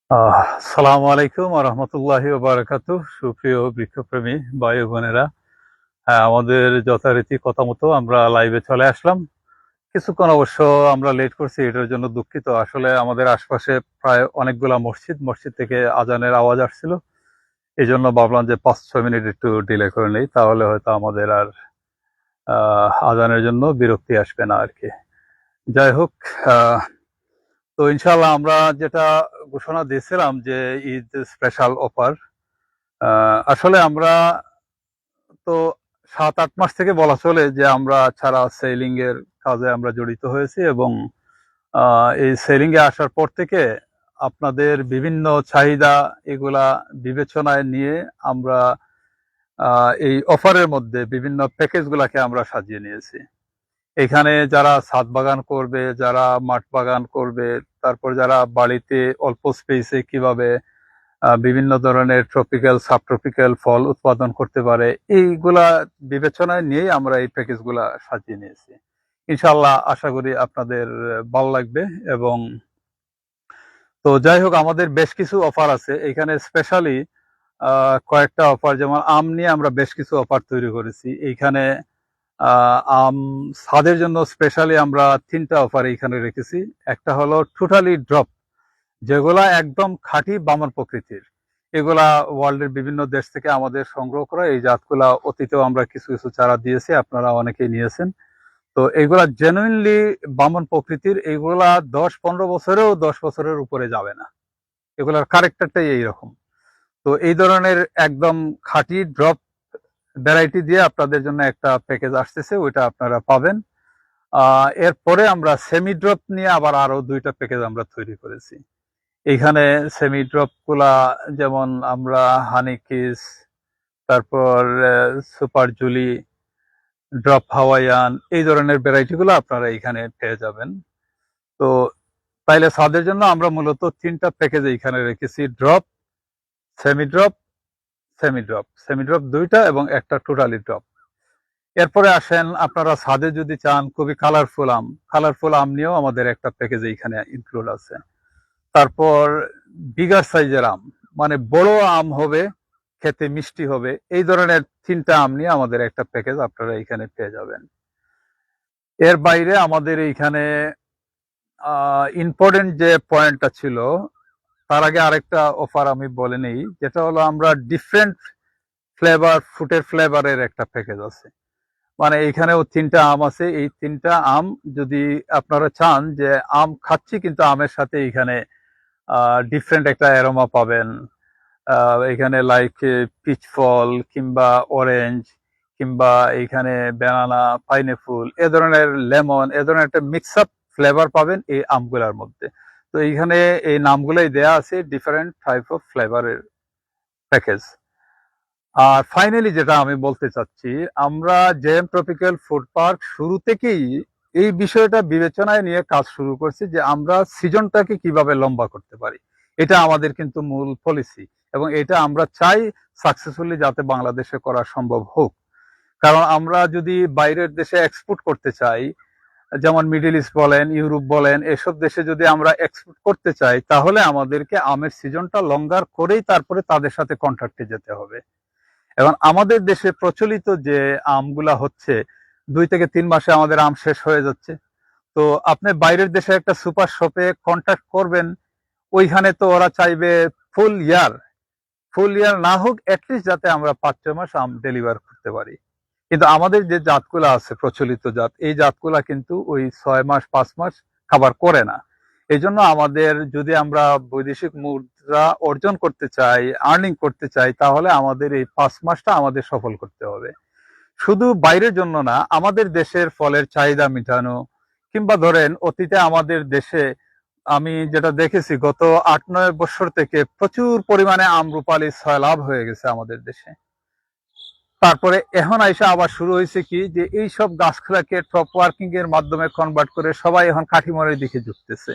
সালামু আলাইকুম রহমতুল্লাহি বারাকাতুহ। সুপ্রিয় বৃক্ষপ্রেমী ভাই বোনেরা, হ্যাঁ, আমাদের যথারীতি কথা মতো আমরা লাইভে চলে আসলাম। কিছুক্ষণ অবশ্য আমরা লেট করছি, এটার জন্য দুঃখিত। আসলে আমাদের আশপাশে প্রায় অনেকগুলা মসজিদ থেকে আজানের আওয়াজ আসছিল, এই জন্য ভাবলাম যে 5-6 মিনিট একটু ডিলে করে নেই, তাহলে হয়তো আমাদের আর আজানের জন্য বিরক্তি আসবে না আর কি। যাই হোক, আহ তো ইনশাল্লাহ আমরা যেটা ঘোষণা দিয়েছিলাম যে ঈদ স্পেশাল অফার, আসলে আমরা তো 7-8 মাস থেকে বলা চলে যে আমরা ছাড়া সেলিং এর কাজে আমরা জড়িত হয়েছি, এবং এই সেলিং এ আসার পর থেকে আপনাদের বিভিন্ন চাহিদা এগুলা বিবেচনায় নিয়ে আমরা এই অফারের মধ্যে বিভিন্ন প্যাকেজ গুলাকে আমরা সাজিয়ে নিয়েছি। এখানে যারা ছাদ বাগান করবে, যারা মাঠ বাগান করবে, তারপর যারা বাড়িতে অল্প স্পেসে কিভাবে বিভিন্ন ধরনের ট্রপিক্যাল সাবট্রপিক্যাল ফল উৎপাদন করতে পারে, এইগুলা বিবেচনায় নিয়েই আমরা এই প্যাকেজগুলা সাজিয়ে নিয়েছি। ইনশাল্লাহ আশা করি আপনাদের ভালো লাগবে। এবং তো যাই হোক, আমাদের বেশ কিছু অফার আছে এখানে, স্পেশালি কয়েকটা অফার, যেমন আম নিয়ে আমরা বেশ কিছু অফার তৈরি করেছি এইখানে। আম ছাদের জন্য স্পেশালি আমরা 3টা অফার এইখানে রেখেছি। একটা হলো টোটালি ড্রপ, যেগুলা একদম খাঁটি বামন প্রকৃতির। এগুলা ওয়ার্ল্ডের বিভিন্ন দেশ থেকে আমাদের সংগ্রহ করা এই জাতগুলা। অতীতেও আমরা কিছু কিছু চারা দিয়েছি, আপনারা অনেকেই নিয়েছেন। তো এইগুলা জেনুইনলি বামন প্রকৃতির। এইগুলা 10-15 বছরেও 10 বছরের উপরে যাবে না, এগুলার ক্যারেক্টারটাই এইরকম। তো এই ধরনের একদম খাঁটি ড্রপ ভ্যারাইটি দিয়ে আপনাদের জন্য একটা প্যাকেজ আসতেছে, ওইটা আপনারা পাবেন। এরপরে আমরা সেমি ড্রপ নিয়ে আবার আরো 2টা প্যাকেজ আমরা তৈরি করেছি এইখানে। সেমি ড্রপ গুলা যেমন আমরা হানি কিস, তারপর সুপার জুলি, ড্রপ হাওয়াইয়ান, এই ধরনের ভ্যারাইটি গুলো আপনারা এখানে পেয়ে যাবেন। তো তাইলে ছাদের জন্য আমরা মূলত 3টা প্যাকেজ এইখানে রেখেছি: drop, semi drop, semi drop 2টা এবং একটা টোটালি ড্রপ। এরপরে আসেন, আপনারা ছাদে যদি চান খুবই কালারফুল আম নিয়েও আমাদের একটা প্যাকেজ এইখানে ইনক্লুড আছে। তারপর বিগার সাইজের আম, মানে বড় আম হবে, খেতে মিষ্টি হবে, এই ধরনের 3টা আম নিয়ে আমাদের একটা প্যাকেজ আপনারা এখানে পেয়ে যাবেন। এর বাইরে আমাদের এইখানে ইম্পর্টেন্ট যে পয়েন্টটা ছিল, তার আগে আরেকটা অফার আমি বলে নেই, যেটা হলো আমরা ডিফারেন্ট ফ্লেভার, ফ্রুটের ফ্লেভারের একটা প্যাকেজ আছে। মানে এইখানেও 3টা আম আছে। এই 3টা আম যদি আপনারা চান যে আম খাচ্ছি কিন্তু আমের সাথে এখানে ডিফারেন্ট একটা অ্যারোমা পাবেন, এখানে লাইক পিচ ফল কিংবা অরেঞ্জ কিংবা এখানে ব্যানানা, পাইনাপল, এ ধরনের লেমন, এ ধরনের একটা মিক্স আপ ফ্লেভার পাবেন এই আমগুলার মধ্যে। তো এইখানে এই নামগুলোই দেয়া আছে, ডিফারেন্ট টাইপ অফ ফ্লেভারের প্যাকেজ। আর ফাইনালি যেটা আমি বলতে চাচ্ছি, আমরা জেএম ট্রপিক্যাল ফুড পার্ক শুরু থেকেই এই বিষয়টা বিবেচনায় নিয়ে কাজ শুরু করছি যে আমরা সিজনটাকে কিভাবে লম্বা করতে পারি। এটা আমাদের কিন্তু মূল পলিসি, এবং এটা আমরা চাই সাকসেসফুলি যাতে বাংলাদেশে করা সম্ভব হোক। কারণ আমরা যদি বাইরের দেশে এক্সপোর্ট করতে চাই, যেমন মিডল ইস্ট বলেন, ইউরোপ বলেন, এসব দেশে যদি আমরা এক্সপোর্ট করতে চাই, তাহলে আমাদেরকে আমের সিজনটা লঙ্গার করেই তারপরে তাদের সাথে কন্ট্রাক্টে যেতে হবে। এখন আমাদের দেশে প্রচলিত যে আমগুলা হচ্ছে, 2 থেকে 3 মাসে আমাদের আম শেষ হয়ে যাচ্ছে। তো আপনি বাইরের দেশে একটা সুপার শপে কন্ট্যাক্ট করবেন, ওইখানে তো ওরা চাইবে ফুল ইয়ার, ফুল ইয়ার না হোক অ্যাটলিস্ট যাতে আমরা 5-6 মাস আম ডেলিভার করতে পারি। কিন্তু আমাদের যে জাতগুলা আছে প্রচলিত জাত, এই জাতগুলা কিন্তু ওই 6 মাস 5 মাস খাবার করে না। এই জন্য আমাদের যদি আমরা বৈদেশিক মুদ্রা অর্জন করতে চাই, আর্নিং করতে চাই, তাহলে আমাদের এই 5 মাসটা আমাদের সফল করতে হবে। শুধু বাইরের জন্য না, আমাদের দেশের ফলের চাহিদা মেটানো, কিংবা ধরেন অতীতে আমাদের দেশে আমি যেটা দেখেছি, গত 8-9 বছর থেকে প্রচুর পরিমাণে আমরুপালি সয়লাভ হয়ে গেছে আমাদের দেশে। তারপরে এখন আইসা আবার শুরু হয়েছে কি, যে এই সব গাছগুলাকে টপ ওয়ার্কিং এর মাধ্যমে কনভার্ট করে সবাই এখন কাঠিমনের দিকে ঝুঁকতেছে।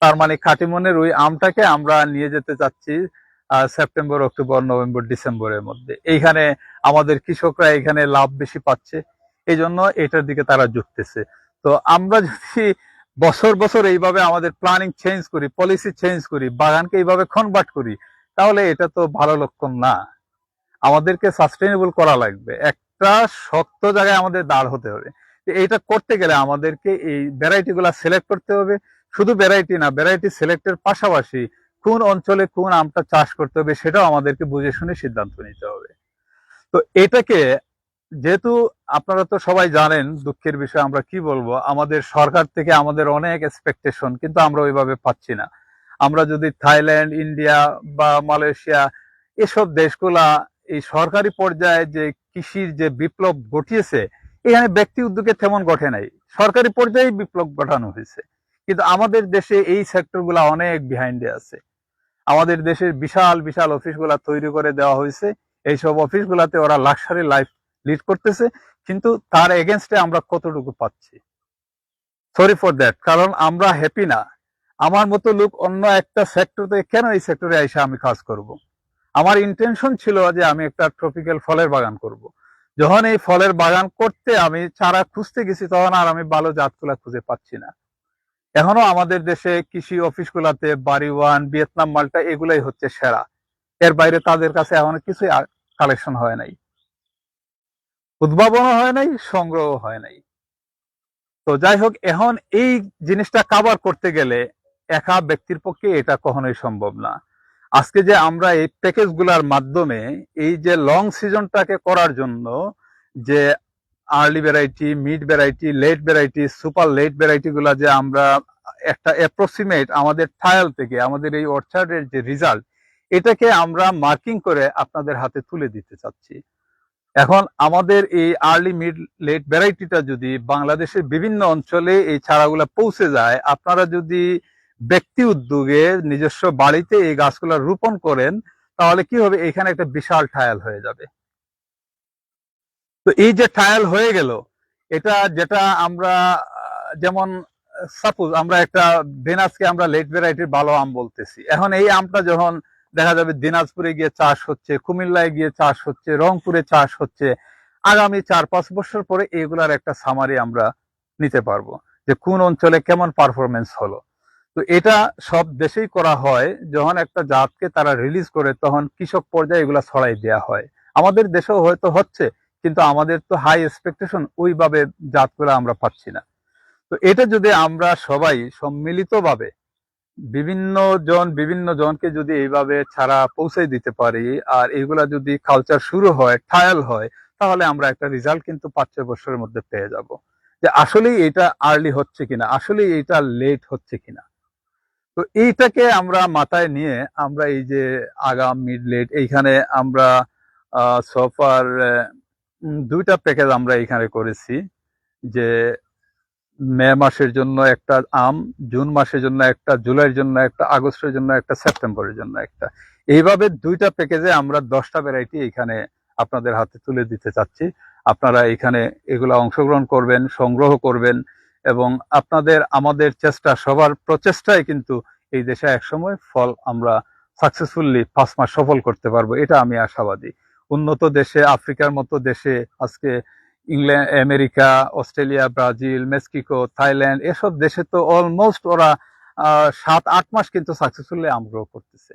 তার মানে কাটিমনের ওই আমটাকে আমরা নিয়ে যেতে চাচ্ছি সেপ্টেম্বর, অক্টোবর, নভেম্বর, ডিসেম্বরের মধ্যে। এইখানে আমাদের কৃষকরা এখানে লাভ বেশি পাচ্ছে, এই জন্য এটার দিকে তারা ঝুঁকতেছে। তো আমরা যদি বছর বছর এইভাবে আমাদের প্ল্যানিং চেঞ্জ করি, পলিসি চেঞ্জ করি, বাগানকে এইভাবে কনভার্ট করি, তাহলে এটা তো ভালো লক্ষণ না। আমাদেরকে সাস্টেইনেবল করা লাগবে, একটা শক্ত জায়গায় আমাদের দাঁড় হতে হবে। এইটা করতে গেলে আমাদেরকে এই ভ্যারাইটি গুলা সিলেক্ট করতে হবে। শুধু ভ্যারাইটি না, ভ্যারাইটি সিলেক্টের পাশাপাশি কোন অঞ্চলে কোন আমটা চাষ করতে হবে সেটাও আমাদেরকে বুঝে শুনে সিদ্ধান্ত নিতে হবে। তো এটাকে, যেহেতু আপনারা তো সবাই জানেন, দুঃখের বিষয় আমরা কি বলবো, আমাদের সরকার থেকে আমাদের অনেক এক্সপেকটেশন, কিন্তু আমরা ওইভাবে পাচ্ছি না। আমরা যদি থাইল্যান্ড, ইন্ডিয়া বা মালয়েশিয়া এসব দেশগুলা এই সরকারি পর্যায়ে যে কৃষির যে বিপ্লব ঘটিয়েছে, এখানে ব্যক্তি উদ্যোগে তেমন ঘটে নাই, সরকারি পর্যায়ে বিপ্লব ঘটানো হয়েছে। কিন্তু আমাদের দেশে এই সেক্টরগুলা অনেক বিহাইন্ডে আছে। আমাদের দেশের বিশাল বিশাল অফিসগুলা তৈরি করে দেওয়া হয়েছে, এইসব অফিসগুলাতে ওরা লাক্সারি লাইফ লিড করতেছে, কিন্তু তার এগেনস্টে আমরা কতটুকু পাচ্ছি? সরি ফর দ্যাট, কারণ আমরা হ্যাপি না। আমার মতো লোক অন্য একটা সেক্টরে, কেন এই সেক্টরে এসে আমি কাজ করব? আমার ইন্টেনশন ছিল যে আমি একটা ট্রপিক্যাল ফলের বাগান করব। যখন এই ফলের বাগান করতে আমি চারা খুঁজতে গেছি, তখন আর আমি ভালো জাতগুলা খুঁজে পাচ্ছি না। এখনো আমাদের দেশে কৃষি অফিসগুলাতে বাড়ি ওয়ান, ভিয়েতনাম মালটা এগুলাই হচ্ছে সেরা। এর বাইরে তাদের কাছে এখনো কিছুই কালেকশন হয় নাই, উদ্ভাবনও হয় নাই, সংগ্রহ হয় নাই। তো যাই হোক, এখন এই জিনিসটা কাভার করতে গেলে একা ব্যক্তির পক্ষে এটা কখনোই সম্ভব না। আজকে যে আমরা এই প্যাকেজ গুলার মাধ্যমে এই যে লং সিজনটাকে করার জন্য যে early variety, mid variety, late variety, super late variety গুলা যে আমরা একটা অ্যাপ্রক্সিমেট আমাদের ট্রায়াল থেকে আমাদের এই অর্চার্ডের যে রেজাল্ট, এটাকে আমরা মার্কিং করে আপনাদের হাতে তুলে দিতে চাচ্ছি। এখন আমাদের এই আর্লি মিড লেট ভ্যারাইটিটা যদি বাংলাদেশের বিভিন্ন অঞ্চলে এই চারাগুলা পৌঁছে যায়, আপনারা যদি ব্যক্তি উদ্যোগে নিজস্ব বাড়িতে এই গাছগুলা রোপণ করেন, তাহলে কি হবে, এখানে একটা বিশাল ট্রায়াল হয়ে যাবে। তো এই যে ট্রায়াল হয়ে গেল, এটা যেটা আমরা যেমন সাপোজ আমরা একটা ভেনাসকে আমরা লেট ভ্যারাইটির ভালো আম বলতেছি, এখন এই আমটা যখন দেখা যাবে দিনাজপুরে গিয়ে চাষ হচ্ছে, কুমিল্লায় গিয়ে চাষ হচ্ছে, রংপুরে চাষ হচ্ছে, আগামী 4-5 বছর পরে এগুলার একটা সামারি আমরা নিতে পারবো যে কোন অঞ্চলে কেমন পারফরমেন্স হলো। তো এটা সব দেশেই করা হয়, যখন একটা জাতকে তারা রিলিজ করে তখন কৃষক পর্যায়ে এগুলা ছড়াই দেওয়া হয়। আমাদের দেশেও হয়তো হচ্ছে, কিন্তু আমাদের তো হাই এক্সপেকটেশন, ওইভাবে জাতগুলো আমরা পাচ্ছি না। তো এটা যদি আমরা সবাই সম্মিলিতভাবে বিভিন্ন জনকে যদি এইভাবে ছাড়া পৌঁছে দিতে পারি, আর এইগুলা যদি কালচার শুরু হয়, ট্রায়াল হয়, তাহলে আমরা একটা রেজাল্ট কিন্তু 5-6 বছরের মধ্যে পেয়ে যাব, যে আসলেই এটা আর্লি হচ্ছে কিনা, আসলেই এটা লেট হচ্ছে কিনা। তো এইটাকে আমরা মাথায় নিয়ে আমরা এই যে আগাম, মিড, লেট, এইখানে আমরা সোফার 2টা প্যাকেজ আমরা এখানে করেছি, যে মে মাসের জন্য একটা আম, জুন মাসের জন্য একটা, জুলাইয়ের জন্য একটা, আগস্টের জন্য একটা, সেপ্টেম্বরের জন্য একটা। এইভাবে 2টা প্যাকেজে আমরা 10টা ভ্যারাইটি এখানে আপনাদের হাতে তুলে দিতে চাচ্ছি। আপনারা এখানে এগুলা অংশগ্রহণ করবেন, সংগ্রহ করবেন, এবং আপনাদের আমাদের চেষ্টা, সবার প্রচেষ্টায় কিন্তু এই দেশে একসময় ফল আমরা সাকসেসফুলি 5 মাস সফল করতে পারবো, এটা আমি আশাবাদী। উন্নত দেশে, আফ্রিকার মতো দেশে আজকে England, America, Australia, Brazil, Mexico, Thailand, এসব দেশে তো অলমোস্ট ওরা 7-8 মাস কিন্তু সাকসেসফুলি আম গ্রো করতেছে।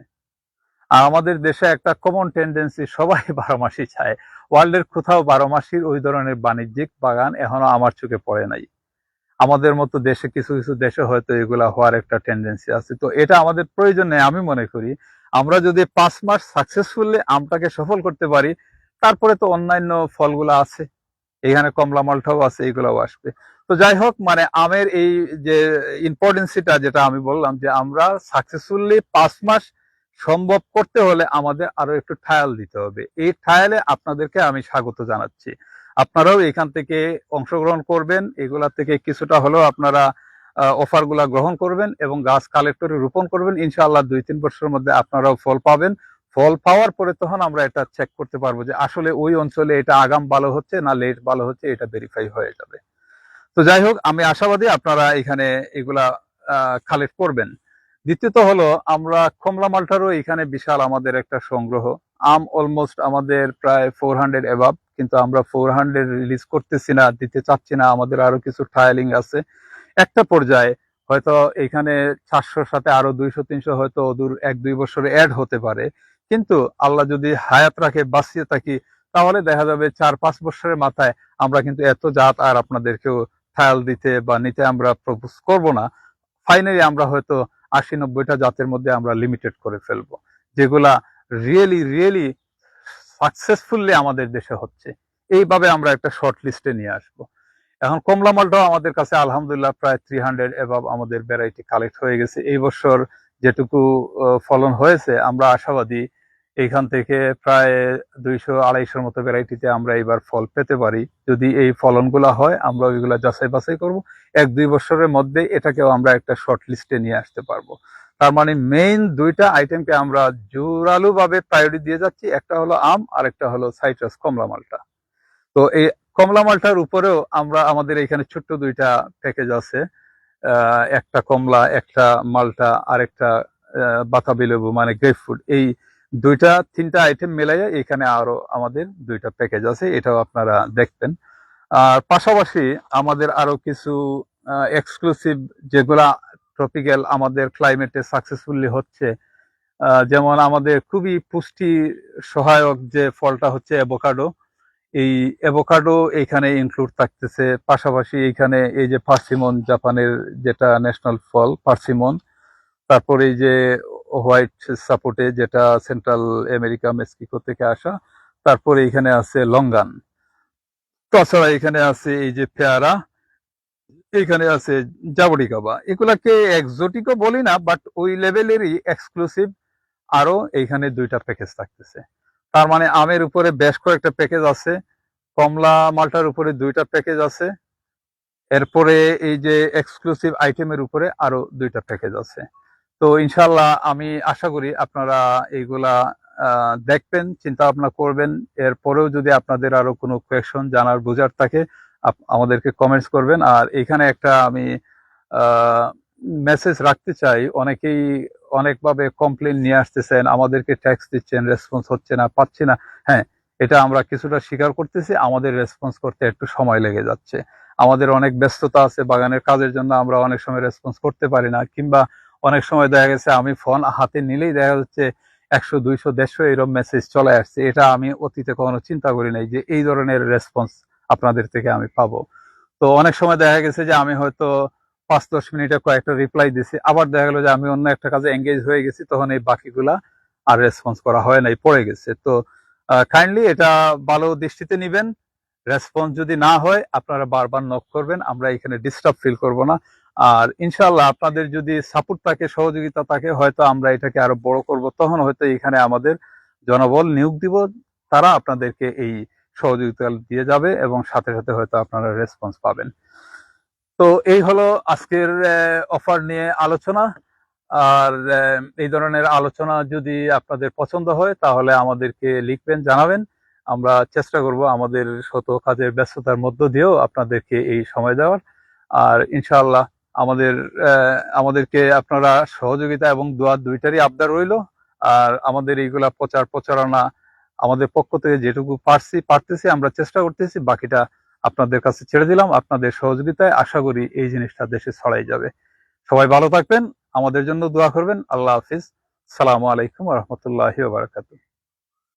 আর আমাদের দেশে একটা কমন টেন্ডেন্সি, সবাই 12 মাসই চায়। ওয়ার্ল্ডের কোথাও 12 মাসির ওই ধরনের বাণিজ্যিক বাগান এখনো আমার চোখে পড়ে নাই। আমাদের মতো দেশে, কিছু কিছু দেশে হয়তো এগুলা হওয়ার একটা টেন্ডেন্সি আছে। তো এটা আমাদের প্রয়োজন নেই, আমি মনে করি। আমরা যদি 5 মাস সাকসেসফুলি আমটাকে সফল করতে পারি, তারপরে তো অন্যান্য ফলগুলো আছে, এখানে কমলা মালটাও আছে, এগুলাও আসবে। তো যাই হোক, মানে আমের এই যে ইম্পর্টেন্সিটা, যেটা আমি বললাম, যে আমরা সাকসেসফুলি 5 মাস সম্ভব করতে হলে আমাদের আরো একটু ট্রায়াল দিতে হবে। এই ট্রায়ালে আপনাদেরকে আমি স্বাগত জানাচ্ছি। আপনারাও এখান থেকে অংশগ্রহণ করবেন, এগুলা থেকে কিছুটা হলেও আপনারা অফার গুলা গ্রহণ করবেন এবং গাছ কালেক্টরে রোপণ করবেন। ইনশাআল্লাহ 2-3 বছরের মধ্যে আপনারাও ফল পাবেন। ফল পাওয়ার পরে তখন আমরা এটা চেক করতে পারবো যে আসলে ওই অঞ্চলে এটা আগাম ভালো হচ্ছে না লেট ভালো হচ্ছে, এটা ভেরিফাই হয়ে যাবে। তো যাই হোক, আমি আশাবাদী আপনারা এখানে এগুলা কালেক্ট করবেন। দ্বিতীয়ত হলো, আমরা কমলা মালটারও এখানে বিশাল আমাদের একটা সংগ্রহ। আম অলমোস্ট আমাদের প্রায় 400 অ্যাবাভ, কিন্তু আমরা 400 রিলিজ করতেছি না, দিতে চাচ্ছি না, আমাদের আরো কিছু ট্রায়ালিং আছে। একটা পর্যায়ে হয়তো এখানে 400-র সাথে আরো 200-300 হয়তো অদূর 1-2 বছরে অ্যাড হতে পারে, কিন্তু আল্লাহ যদি হায়াত রাখে, বাঁচিয়ে থাকি, তাহলে দেখা যাবে 4-5 বছরের মাথায় আমরা কিন্তু এত জাত আর আপনাদেরকেও ট্রায়াল দিতে বা নিতে আমরা প্রপোজ করব না। ফাইনালি আমরা হয়তো 80-90টা জাতের মধ্যে আমরা লিমিটেড করে ফেলবো, যেগুলা রিয়েলি রিয়েলি সাকসেসফুলি আমাদের দেশে হচ্ছে। এইভাবে আমরা একটা শর্ট লিস্টে নিয়ে আসবো। এখন কমলা মালটাও আমাদের কাছে আলহামদুলিল্লাহ প্রায় 300 এভাব আমাদের ভ্যারাইটি কালেক্ট হয়ে গেছে। এই বছর যেটুকু ফলন হয়েছে, আমরা আশাবাদী এইখান থেকে প্রায় 200-250 মতো ভ্যারাইটিতে আমরা এবার ফল পেতে পারি। যদি এই ফলনগুলা হয়, আমরা ওইগুলা যাচাই বাছাই করবো, 1-2 বছরের মধ্যে এটাকেও আমরা একটা শর্ট লিস্টে নিয়ে আসতে পারবো। তার মানে মেইন দুইটা আইটেমকে আমরা জোরালো ভাবে প্রায়োরিটি দিয়ে যাচ্ছি, একটা হলো আম আর একটা হলো সাইট্রাস কমলা মালটা। তো এই কমলা মালটার উপরেও আমরা আমাদের এখানে ছোট্ট দুইটা প্যাকেজ আছে, একটা কমলা, একটা মালটা, আর একটা বাতাবি লেবু মানে গ্রেপ ফ্রুট। এই 2-3টা আইটেম মিলাইয়া এখানে আরো আমাদের 2টা প্যাকেজ আছে, এটাও আপনারা দেখবেন। আর পাশাপাশি আমাদের আরো কিছু এক্সক্লুসিভ, যেগুলা ট্রপিক্যাল আমাদের ক্লাইমেটে সাকসেসফুলি হচ্ছে, যেমন আমাদের খুবই পুষ্টি সহায়ক যে ফলটা হচ্ছে অ্যাভোকাডো। এই অ্যাভোকাডো এখানে ইনক্লুড থাকতেছে। পাশাপাশি এখানে এই যে পার্সিমন, জাপানের যেটা ন্যাশনাল ফল পার্সিমন, তারপরে এই যে হোয়াইট সাপোর্টে যেটা সেন্ট্রাল আমেরিকা মেক্সিকো থেকে আসা, তারপরে এখানে আছে লঙ্গান, তাছাড়া এখানে আছে এই যে পেয়ারা, এখানে আছে জাবড়িকাবা। এগুলাকে এক্সোটিকও বলি না, বাট ওই লেভেলেরই এক্সক্লুসিভ আরো এইখানে 2টা প্যাকেজ থাকতেছে। তার মানে আমের উপরে বেশ কয়েকটা প্যাকেজ আছে, কমলা মালটার উপরে 2টা প্যাকেজ আছে, এরপরে এই যে এক্সক্লুসিভ আইটেমের উপরে আরো 2টা প্যাকেজ আছে। তো ইনশাল্লাহ আমি আশা করি আপনারা এইগুলা দেখবেন, চিন্তা ভাবনা করবেন। এরপরেও যদি আপনাদের আরো কোনো কোয়েশন জানার বোঝার থাকে, আমাদেরকে কমেন্টস করবেন। আর এখানে একটা আমি মেসেজ রাখতে চাই, অনেকেই অনেকভাবে কমপ্লেন নিয়ে আসতেছেন, আমাদেরকে ট্যাক্স দিচ্ছেন, রেসপন্স হচ্ছে না, পাচ্ছি না। হ্যাঁ, এটা আমরা কিছুটা স্বীকার করতেছি, আমাদের রেসপন্স করতে একটু সময় লেগে যাচ্ছে। আমাদের অনেক ব্যস্ততা আছে, বাগানের কাজের জন্য আমরা অনেক সময় রেসপন্স করতে পারি না, কিংবা অনেক সময় দেখা গেছে আমি ফোন হাতে নিলেই দেখা যাচ্ছে 100, 200, 150 এরকম মেসেজ চলে আসছে। এটা আমি অতীতে কখনো চিন্তা করি নাই যে এই ধরনের রেসপন্স আপনাদের থেকে আমি পাবো। তো অনেক সময় দেখা গেছে যে আমি হয়তো 5-10 মিনিটে কয়েকটা রিপ্লাই দিছি, আবার দেখা গেলো যে আমি অন্য একটা কাজে এঙ্গেজ হয়ে গেছি, তখন এই বাকিগুলা আর রেসপন্স করা হয় নাই, পড়ে গেছে। তো কাইন্ডলি এটা ভালো দৃষ্টিতে নিবেন। রেসপন্স যদি না হয় আপনারা বারবার নক করবেন, আমরা এখানে ডিস্টার্ব ফিল করব না। আর ইনশাআল্লাহ আপনাদের যদি সাপোর্ট থাকে, সহযোগিতা থাকে, হয়তো আমরা এটাকে আরো বড় করব, তখন হয়তো এখানে আমাদের জনবল নিয়োগ দিব, তারা আপনাদেরকে এই সহযোগিতা দিয়ে যাবে এবং সাথে সাথে হয়তো আপনারা রেসপন্স পাবেন। তো এই হলো আজকের অফার নিয়ে আলোচনা। আর এই ধরনের আলোচনা যদি আপনাদের পছন্দ হয়, তাহলে আমাদেরকে লিখবেন, জানাবেন। আমরা চেষ্টা করব আমাদের শত কাজের ব্যস্ততার মধ্য দিয়েও আপনাদেরকে এই সময় দেওয়ার। আর ইনশাআল্লাহ আমাদের আমাদেরকে আপনারা সহযোগিতা এবং দোয়া দুইটারই আবদার রইল। আর আমাদের এইগুলা প্রচার প্রচারণা আমাদের পক্ষ থেকে যেটুকু পারতেছি আমরা চেষ্টা করতেছি, বাকিটা আপনাদের কাছে ছেড়ে দিলাম। আপনাদের সহযোগিতায় আশা করি এই জিনিসটা দেশে ছড়াই যাবে। সবাই ভালো থাকবেন, আমাদের জন্য দোয়া করবেন। আল্লাহ হাফিজ। সালামু আলাইকুম ওয়া রাহমাতুল্লাহি ওয়া বারাকাতুহু।